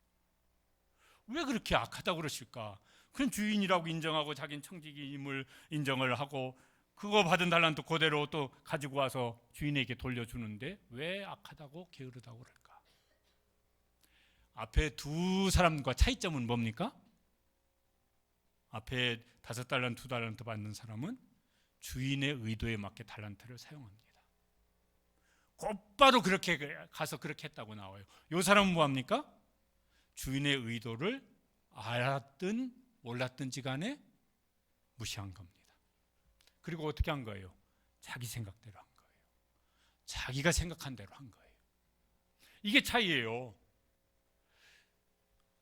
왜 그렇게 악하다고 그러실까? 그냥 주인이라고 인정하고 자기는 청지기임을 인정을 하고 그거 받은 달란트 그대로 또 가지고 와서 주인에게 돌려주는데 왜 악하다고 게으르다고 그럴까? 앞에 두 사람과 차이점은 뭡니까? 앞에 5달란트, 2달란트 받는 사람은 주인의 의도에 맞게 달란트를 사용합니다. 곧바로 그렇게 가서 그렇게 했다고 나와요. 이 사람은 뭐합니까? 주인의 의도를 알았든 몰랐든지 간에 무시한 겁니다. 그리고 어떻게 한 거예요? 자기 생각대로 한 거예요. 자기가 생각한 대로 한 거예요. 이게 차이예요.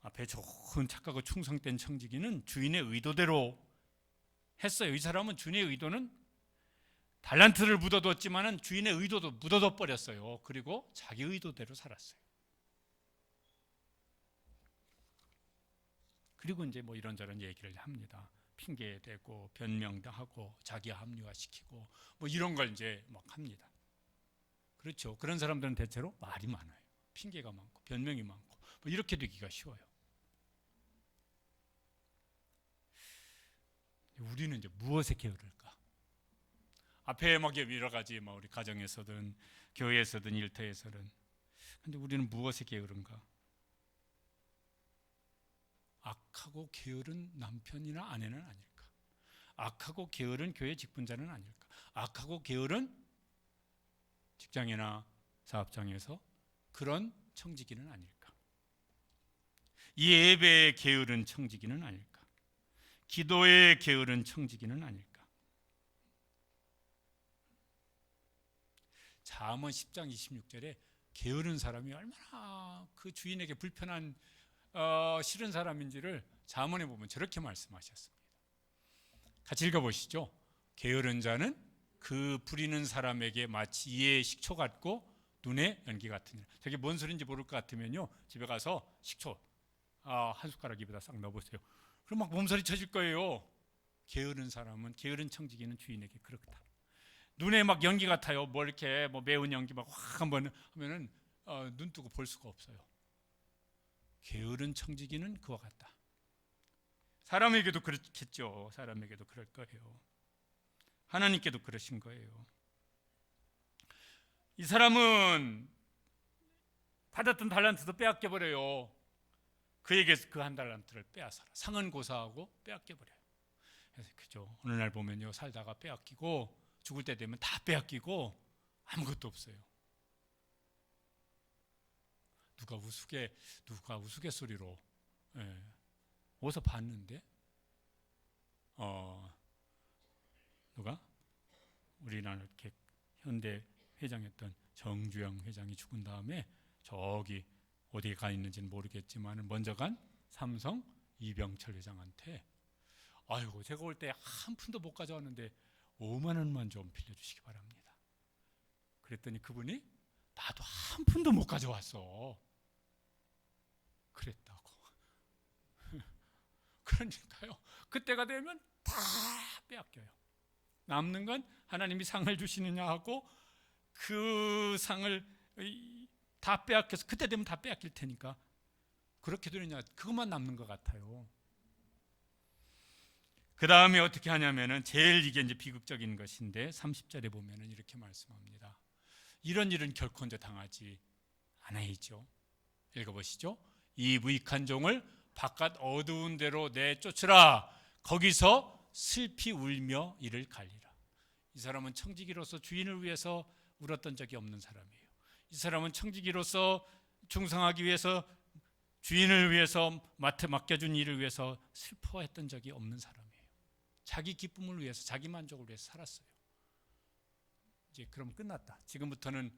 앞에 좋은 착하고 충성된 청지기는 주인의 의도대로 했어요. 이 사람은 주인의 의도는 달란트를 묻어뒀지만은 주인의 의도도 묻어둬 버렸어요. 그리고 자기 의도대로 살았어요. 그리고 이제 뭐 이런저런 얘기를 합니다. 핑계 대고 변명도 하고 자기 합리화시키고 뭐 이런 걸 이제 막 합니다. 그렇죠. 그런 사람들은 대체로 말이 많아요. 핑계가 많고 변명이 많고 뭐 이렇게 되기가 쉬워요. 우리는 이제 무엇에 게으를까? 앞에 막 여러 가지 뭐 우리 가정에서든 교회에서든 일터에서든, 근데 우리는 무엇에 게으른가? 악하고 게으른 남편이나 아내는 아닐까? 악하고 게으른 교회 직분자는 아닐까? 악하고 게으른 직장이나 사업장에서 그런 청지기는 아닐까? 예배에 게으른 청지기는 아닐까? 기도에 게으른 청지기는 아닐까? 잠언 10장 26절에 게으른 사람이 얼마나 그 주인에게 불편한 싫은 사람인지를 잠언에 보면 저렇게 말씀하셨습니다. 같이 읽어보시죠. 게으른 자는 그 부리는 사람에게 마치 이의 식초 같고 눈에 연기 같으니라. 저게 뭔 소리인지 모를 것 같으면요, 집에 가서 식초 한 숟가락 입에다 싹 넣어보세요. 그럼 막 몸서리 쳐질 거예요. 게으른 사람은, 게으른 청지기는 주인에게 그렇다. 눈에 막 연기 같아요. 뭐 이렇게 뭐 매운 연기 막 확 한번 하면은 눈 뜨고 볼 수가 없어요. 게으른 청지기는 그와 같다. 사람에게도 그렇겠죠. 사람에게도 그럴 거예요. 하나님께도 그러신 거예요. 이 사람은 받았던 달란트도 빼앗겨 버려요. 그에게 그 한 달란트를 빼앗아라. 상은 고사하고 빼앗겨 버려요. 그래서 그죠. 어느 날 보면요, 살다가 빼앗기고 죽을 때 되면 다 빼앗기고 아무것도 없어요. 누가 우스갯소리로 어디서 봤는데 누가 우리나라 이렇게 현대 회장했던 정주영 회장이 죽은 다음에 저기 어디에 가 있는지는 모르겠지만 먼저 간 삼성 이병철 회장한테, 아이고 제가 올 때 한 푼도 못 가져왔는데 5만 원만 좀 빌려주시기 바랍니다. 그랬더니 그분이 나도 한 푼도 못 가져왔어 그랬다고. 그러니까요, 그때가 되면 다 빼앗겨요. 남는 건 하나님이 상을 주시느냐 하고 그 상을 다 빼앗겨서 그때 되면 다 빼앗길 테니까 그렇게 되느냐, 그것만 남는 것 같아요. 그 다음에 어떻게 하냐면은 제일 이게 이제 비극적인 것인데 30절에 보면은 이렇게 말씀합니다. 이런 일은 결코 이제 당하지 않아야죠. 읽어보시죠. 이 무익한 종을 바깥 어두운 데로 내쫓으라. 거기서 슬피 울며 이를 갈리라. 이 사람은 청지기로서 주인을 위해서 울었던 적이 없는 사람이에요. 이 사람은 청지기로서 충성하기 위해서 주인을 위해서 맡겨준 일을 위해서 슬퍼했던 적이 없는 사람이에요. 자기 기쁨을 위해서, 자기 만족을 위해서 살았어요. 이제 그럼 끝났다. 지금부터는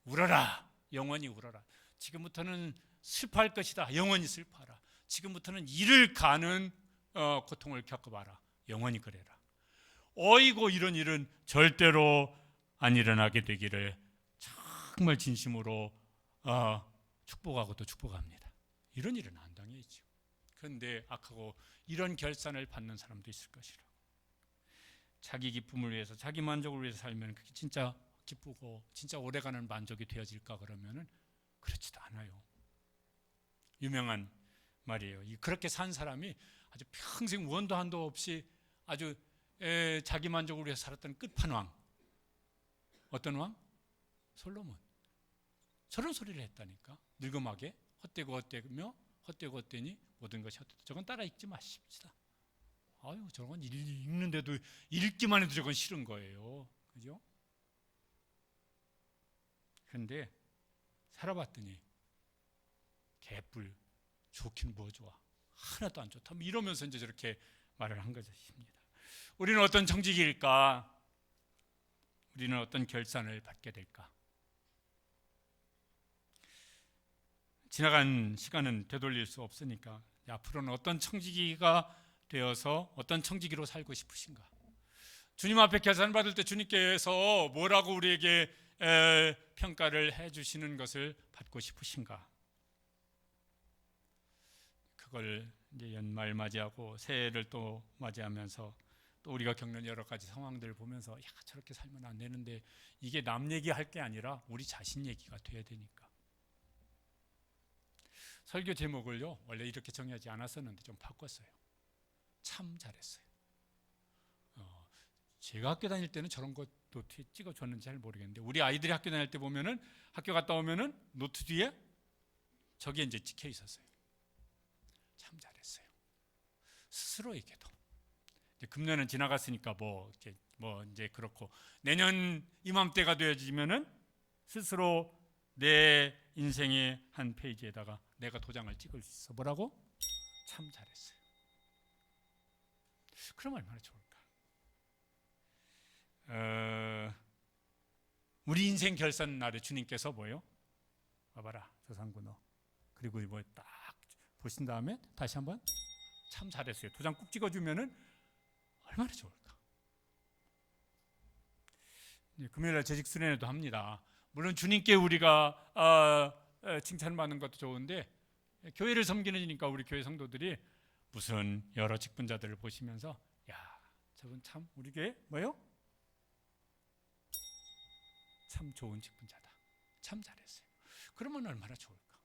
울어라. 영원히 울어라. 지금부터는 슬퍼할 것이다. 영원히 슬퍼하라. 지금부터는 이를 가는 고통을 겪어봐라. 영원히 그래라. 어이고 이런 일은 절대로 안 일어나게 되기를 정말 진심으로 축복하고 또 축복합니다. 이런 일은 안 당해야죠. 그런데 악하고 이런 결산을 받는 사람도 있을 것이라고. 자기 기쁨을 위해서, 자기 만족을 위해서 살면 그게 진짜 기쁘고 진짜 오래가는 만족이 되어질까 그러면은 그렇지도 않아요. 유명한 말이에요. 그렇게 산 사람이 아주 평생 원도 한도 없이 아주 자기 만족을 위해서 살았던 끝판왕. 어떤 왕? 솔로몬. 저런 소리를 했다니까. 늙음하게 헛되고 헛되며 헛되고 헛되니 모든 것이 헛되다. 저건 따라 읽지 마십시다. 아유, 저건 읽는데도, 읽기만 해도 저건 싫은 거예요. 그죠? 그런데 살아봤더니 개뿔, 좋긴 뭐 좋아, 하나도 안 좋다, 이러면서 이제 저렇게 말을 한 것입니다. 우리는 어떤 청지기일까? 우리는 어떤 결산을 받게 될까? 지나간 시간은 되돌릴 수 없으니까 앞으로는 어떤 청지기가 되어서 어떤 청지기로 살고 싶으신가? 주님 앞에 계산받을 때 주님께서 뭐라고 우리에게 평가를 해주시는 것을 받고 싶으신가? 그걸 이제 연말 맞이하고 새해를 또 맞이하면서 또 우리가 겪는 여러 가지 상황들을 보면서 야, 저렇게 살면 안 되는데, 이게 남 얘기할 게 아니라 우리 자신 얘기가 돼야 되니까. 설교 제목을요 원래 이렇게 정하지 않았었는데 좀 바꿨어요. 참 잘했어요. 제가 학교 다닐 때는 저런 거 노트에 찍어줬는지 잘 모르겠는데, 우리 아이들이 학교 다닐 때 보면은 학교 갔다 오면은 노트 뒤에 저게 이제 찍혀 있었어요. 참 잘했어요. 스스로에게도. 이제 금년은 지나갔으니까 뭐 이제 그렇고, 내년 이맘때가 되어지면은 스스로 내 인생의 한 페이지에다가 내가 도장을 찍을 수 있어. 뭐라고? 참 잘했어요. 그럼 얼마나 좋을까? 우리 인생 결산 날에 주님께서 뭐요? 봐봐라, 서상구 너. 그리고 뭐 딱 보신 다음에 다시 한번 참 잘했어요. 도장 꾹 찍어주면은 얼마나 좋을까? 금요일날 재직 수련회도 합니다. 물론 주님께 우리가 칭찬받는 것도 좋은데, 교회를 섬기는 이니까 우리 교회 성도들이 무슨 여러 직분자들을 보시면서 야, 저분 참 우리 교회 뭐요? 참 좋은 직분자다. 참 잘했어요. 그러면 얼마나 좋을까?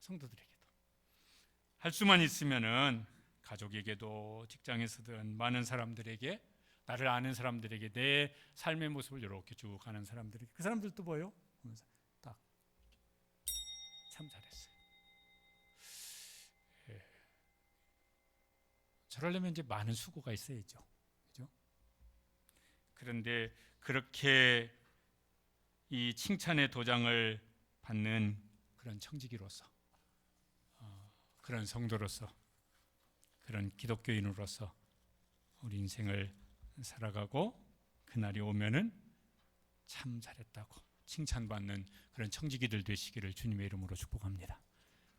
성도들에게도 할 수만 있으면은 가족에게도 직장에서든 많은 사람들에게, 나를 아는 사람들에게 내 삶의 모습을 이렇게 쭉 가는 사람들에게, 그 사람들도 뭐요? 딱 참 잘했어요. 저러려면 이제 많은 수고가 있어야죠. 그죠? 그런데 그렇게 이 칭찬의 도장을 받는 그런 청지기로서, 그런 성도로서, 그런 기독교인으로서 우리 인생을 살아가고, 그날이 오면은 참 잘했다고 칭찬받는 그런 청지기들 되시기를 주님의 이름으로 축복합니다.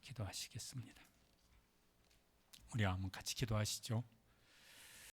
기도하시겠습니다. 우리 한번 같이 기도하시죠.